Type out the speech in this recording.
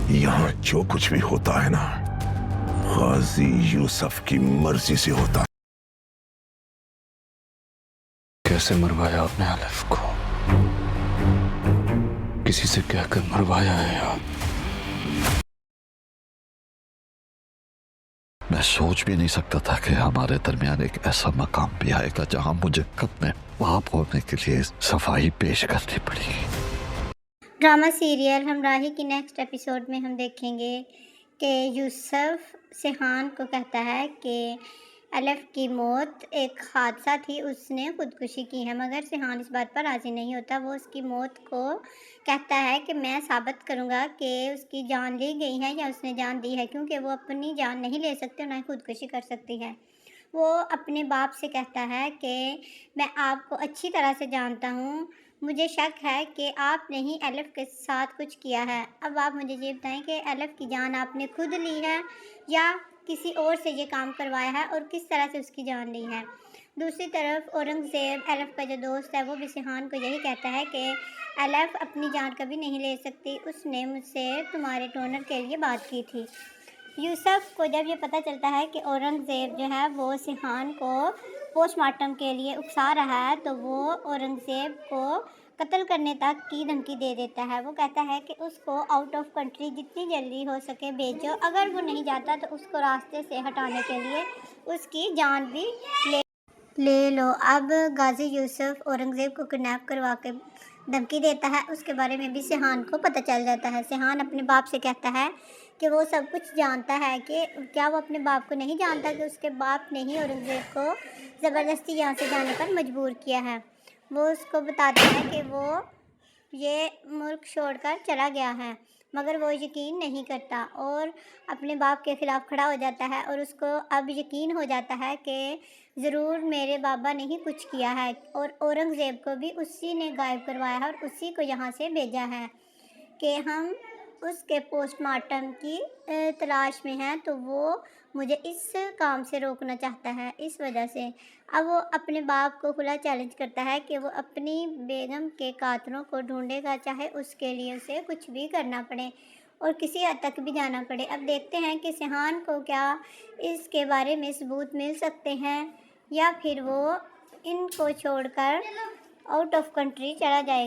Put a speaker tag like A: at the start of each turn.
A: यहाँ जो कुछ भी होता है ना, गाजी यूसुफ की मर्जी से होता है।
B: कैसे मरवाया आपने अलिफ को? किसी से कहकर मरवाया है यार? मैं सोच भी नहीं सकता था कि हमारे दरमियान एक ऐसा मकाम भी आएगा जहां मुझे अपने बाप होने के लिए सफाई पेश करनी पड़ेगी।
C: ड्रामा सीरियल हमराही की नेक्स्ट एपिसोड में हम देखेंगे कि यूसुफ सिहान को कहता है कि अलिफ की मौत एक हादसा थी, उसने खुदकुशी की है, मगर सिहान इस बात पर राज़ी नहीं होता। वो उसकी मौत को कहता है कि मैं साबित करूँगा कि उसकी जान ली गई है या उसने जान दी है, क्योंकि वो अपनी जान नहीं ले सकती और ना ही खुदकुशी कर सकती है। वो अपने बाप से कहता है कि मैं आपको अच्छी तरह से जानता हूँ, मुझे शक है कि आपने ही अलिफ के साथ कुछ किया है। अब आप मुझे ये बताएं कि अलिफ की जान आपने खुद ली है या किसी और से ये काम करवाया है और किस तरह से उसकी जान ली है। दूसरी तरफ औरंगज़ेब अलिफ का जो दोस्त है वो भी सिहान को यही कहता है कि अलिफ अपनी जान कभी नहीं ले सकती, उसने मुझसे तुम्हारे टोनर के लिए बात की थी। यूसुफ को जब ये पता चलता है कि औरंगज़ेब जो है वो सिहान को पोस्टमार्टम के लिए उकसा रहा है, तो वो औरंगज़ेब को कत्ल करने तक की धमकी दे देता है। वो कहता है कि उसको आउट ऑफ कंट्री जितनी जल्दी हो सके भेजो, अगर वो नहीं जाता तो उसको रास्ते से हटाने के लिए उसकी जान भी ले लो। अब गाजी यूसुफ औरंगज़ेब को किडनैप करवा के धमकी देता है, उसके बारे में भी सिहान को पता चल जाता है। सिहान अपने बाप से कहता है कि वो सब कुछ जानता है, कि क्या वो अपने बाप को नहीं जानता कि उसके बाप ने ही औरंगज़ेब को ज़बरदस्ती यहाँ से जाने पर मजबूर किया है। वो उसको बताता है कि वो ये मुल्क छोड़कर चला गया है, मगर वो यकीन नहीं करता और अपने बाप के ख़िलाफ़ खड़ा हो जाता है और उसको अब यकीन हो जाता है कि ज़रूर मेरे बाबा ने ही कुछ किया है और औरंगज़ेब को भी उसी ने गायब करवाया है और उसी को यहाँ से भेजा है कि हम उसके पोस्टमार्टम की तलाश में हैं, तो वो मुझे इस काम से रोकना चाहता है। इस वजह से अब वो अपने बाप को खुला चैलेंज करता है कि वो अपनी बेगम के कातलों को ढूंढेगा, चाहे उसके लिए उसे कुछ भी करना पड़े और किसी हद तक भी जाना पड़े। अब देखते हैं कि सिहान को क्या इसके बारे में सबूत मिल सकते हैं या फिर वो इनको छोड़कर आउट ऑफ कंट्री चला जाएगा।